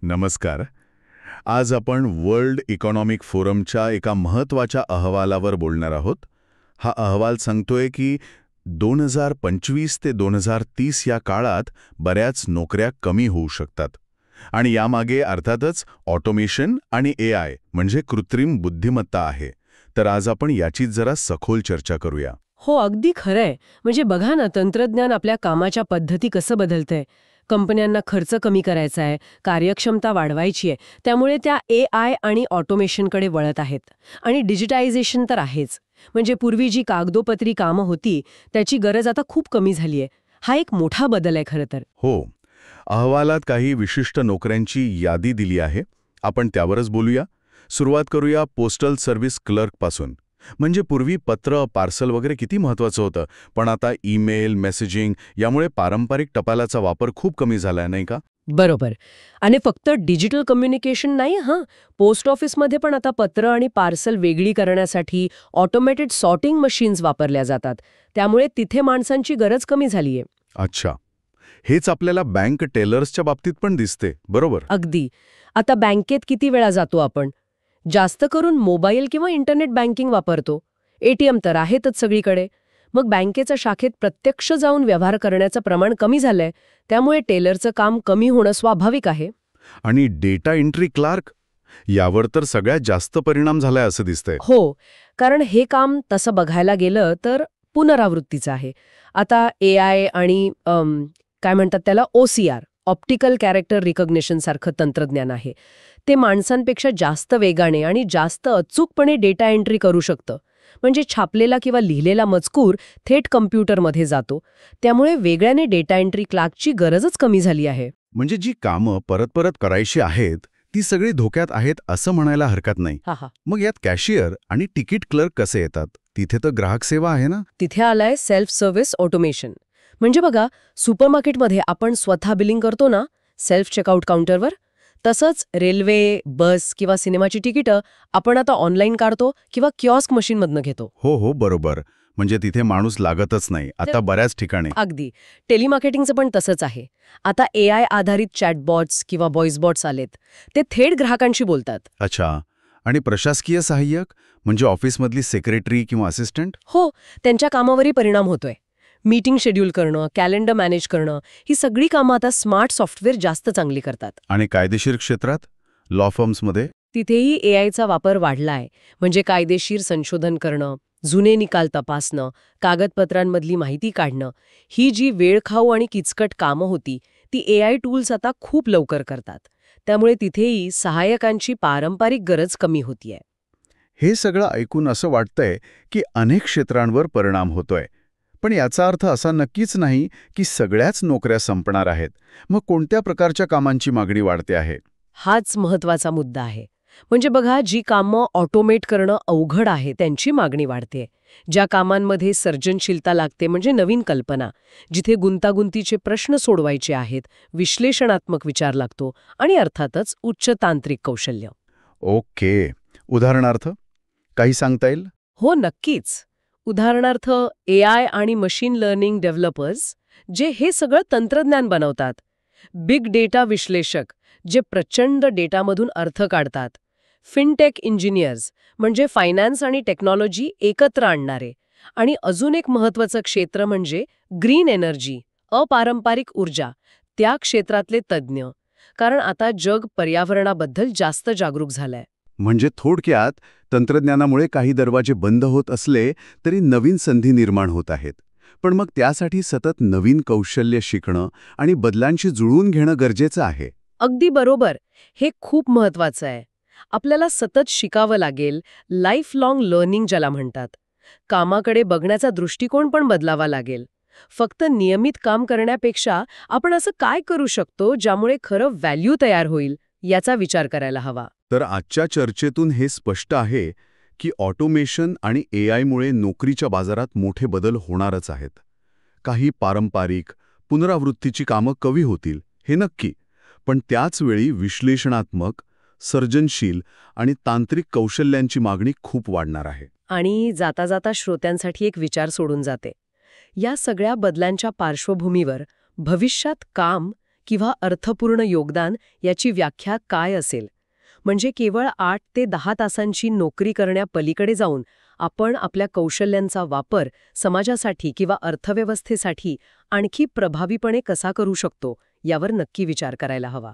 नमस्कार. आज आपण वर्ल्ड इकॉनॉमिक फोरमच्या एका महत्त्वाच्या अहवालावर बोलणार आहोत. हा अहवाल सांगतोय की 2025 ते 2030 या काळात बऱ्याच नोकऱ्या कमी होऊ शकतात. आणि यामागे अर्थातच ऑटोमेशन आणि AI म्हणजे कृत्रिम बुद्धिमत्ता आहे. तर आज आपण याची जरा सखोल चर्चा करूया. हो, अगदी खरंय. म्हणजे बघा ना, तंत्रज्ञान आपल्या कामाच्या पद्धती कसं बदलतंय. कंपन्यांना खर्च कमी करायचा आहे, कार्यक्षमता वाढवायची आहे. त्यामुळे त्या AI आणि ऑटोमेशनकडे वळत आहेत. आणि डिजिटायझेशन तर आहेच. म्हणजे पूर्वी जी कागदोपत्री कामं होती, त्याची गरज आता खूप कमी झाली आहे. हा एक मोठा बदल आहे खरं तर. हो, अहवालात काही विशिष्ट नोकऱ्यांची यादी दिली आहे. आपण त्यावरच बोलूया. सुरुवात करूया पोस्टल सर्व्हिस क्लर्कपासून. म्हणजे पूर्वी पत्र, पार्सल वगैरे किती महत्त्वाचं होतं, पण आता ईमेल, मेसेजिंग यामुळे पारंपरिक टपालाचा वापर खूप कमी झालाय, नाही का? बरोबर. आणि फक्त डिजिटल कम्युनिकेशन नाही हां. पोस्ट ऑफिसमध्ये पण आता पत्र आणि पार्सल वेगळी करण्यासाठी ऑटोमेटेड सॉर्टिंग मशीन्स वापरल्या जातात. त्यामुळे तिथे माणसांची गरज कमी झालीये. अच्छा. हेच आपल्याला बँक टेलर्सच्या बाबतीत पण दिसते, बरोबर? अगदी. आता बँकेत किती वेळा जातो आपण? जास्त करून मोबाईल किंवा इंटरनेट बँकिंग वापरतो. ATM तर आहेतच सगळीकडे. मग बँकेच्या शाखेत प्रत्यक्ष जाऊन व्यवहार करण्याचं प्रमाण कमी झालंय. त्यामुळे टेलरचं काम कमी होणं स्वाभाविक आहे. आणि डेटा एंट्री क्लार्क यावर तर सगळ्यात जास्त परिणाम झालाय असं दिसतंय. हो, कारण हे काम तसं बघायला गेलं तर पुनरावृत्तीचं आहे. आता AI आणि काय म्हणतात त्याला OCR, ऑप्टिकल कॅरेक्टर रिकॉग्निशन सारखं तंत्रज्ञान आहे. ते माणसांपेक्षा जास्त वेगाने आणि जास्त अचूकपणे डेटा एंट्री करू शकतं. म्हणजे छापलेला किंवा लिहिलेला मजकूर थेट कम्प्युटरमध्ये जातो. त्यामुळे वेगळ्याने डेटा एंट्री क्लार्कची गरजच कमी झाली आहे. म्हणजे जी कामं परत परत करायची आहेत, ती सगळी धोक्यात आहेत असं म्हणायला हरकत नाही. हा. मग यात कॅशियर आणि तिकीट क्लर्क कसे येतात? तिथे तर ग्राहक सेवा आहे ना? तिथे आलाय सेल्फ सर्व्हिस ऑटोमेशन. म्हणजे बघा, सुपरमार्केटमध्ये आपण स्वतः बिलिंग करतो ना, सेल्फ चेकआउट काउंटरवर, तसंच रेल्वे, बस किंवा सिनेमाची तिकीटं आपण आता ऑनलाईन काढतो किंवा किऑस्क मशीनमधनं घेतो. हो, बरोबर. म्हणजे तिथे माणूस लागतच नाही आता बऱ्याच ठिकाणी. अगदी. टेलिमार्केटिंगचं पण तसंच आहे. आता AI आधारित चॅटबॉट्स किंवा व्हॉइस बॉट्स आलेत. ते थेट ग्राहकांशी बोलतात. अच्छा. आणि प्रशासकीय सहाय्यक म्हणजे ऑफिसमधली सेक्रेटरी किंवा असिस्टंट? हो, त्यांच्या कामावरही परिणाम होतोय. मीटिंग शेड्यूल करणं, कॅलेंडर मॅनेज करणं, ही सगळी कामं आता स्मार्ट सॉफ्टवेअर जास्त चांगली करतात. आणि कायदेशीर क्षेत्रात लॉ फर्म्समध्ये? तिथेही AIचा वापर वाढलाय. म्हणजे कायदेशीर संशोधन करणं, जुने निकाल तपासणं, कागदपत्रांमधली माहिती काढणं, ही जी वेळखाऊ आणि किचकट कामं होती, ती AI टूल्स आता खूप लवकर करतात. त्यामुळे तिथेही सहाय्यकांची पारंपरिक गरज कमी होतीये. हे सगळं ऐकून असं वाटतंय की अनेक क्षेत्रांवर परिणाम होतोय. पण याचा अर्थ असा नक्कीच नाही की सगळ्याच नोकऱ्या संपणार आहेत. मग कोणत्या प्रकारच्या कामांची मागणी वाढते आहे? हाच महत्वाचा मुद्दा आहे. म्हणजे बघा, जी कामं ऑटोमेट करणं अवघड आहे त्यांची मागणी वाढते. ज्या कामांमध्ये सर्जनशीलता लागते, म्हणजे नवीन कल्पना, जिथे गुंतागुंतीचे प्रश्न सोडवायचे आहेत, विश्लेषणात्मक विचार लागतो आणि अर्थातच उच्च तांत्रिक कौशल्य. ओके. उदाहरणार्थ काही सांगता येईल? हो, नक्कीच. उदाहरणार्थ AI आणि मशीन लर्निंग डेव्हलपर्स, जे हे सगळं तंत्रज्ञान बनवतात. बिग डेटा विश्लेषक, जे प्रचंड डेटामधून अर्थ काढतात. फिनटेक इंजिनियर्स, म्हणजे फायनान्स आणि टेक्नॉलॉजी एकत्र आणणारे. आणि अजून एक महत्त्वाचं क्षेत्र म्हणजे ग्रीन एनर्जी, अपारंपरिक ऊर्जा, त्या क्षेत्रातले तज्ज्ञ. कारण आता जग पर्यावरणाबद्दल जास्त जागरूक झालंय. म्हणजे थोडक्यात तंत्रज्ञानामुळे काही दरवाजे बंद होत असले तरी नवीन संधी निर्माण होत आहेत. पण मग त्यासाठी सतत नवीन कौशल्य शिकणं आणि बदलांशी जुळवून घेणं गरजेचं आहे. अगदी बरोबर. हे खूप महत्वाचं आहे. आपल्याला सतत शिकावं लागेल, लाईफ लाँग लर्निंग ज्याला म्हणतात. कामाकडे बघण्याचा दृष्टिकोन पण बदलावा लागेल. फक्त नियमित काम करण्यापेक्षा आपण असं काय करू शकतो ज्यामुळे खरं व्हॅल्यू तयार होईल, याचा विचार करायला हवा. तर आजच्या चर्चेतून हे स्पष्ट आहे की ऑटोमेशन आणि AIमुळे नोकरीच्या बाजारात मोठे बदल होणारच आहेत. काही पारंपरिक, पुनरावृत्तीची कामं कमी होतील, हे नक्की. पण त्याचवेळी विश्लेषणात्मक, सर्जनशील आणि तांत्रिक कौशल्यांची मागणी खूप वाढणार आहे. आणि जाता जाता श्रोत्यांसाठी एक विचार सोडून जाते. या सगळ्या बदलांच्या पार्श्वभूमीवर भविष्यात काम किंवा अर्थपूर्ण योगदान याची व्याख्या काय असेल? म्हणजे केवळ 8 ते 10 तासांची नोकरी करण्यापलीकडे जाऊन आपण आपल्या कौशल्यांचा वापर समाजासाठी किंवा अर्थव्यवस्थेसाठी आणखी प्रभावीपणे कसा करू शकतो यावर नक्की विचार करायला हवा.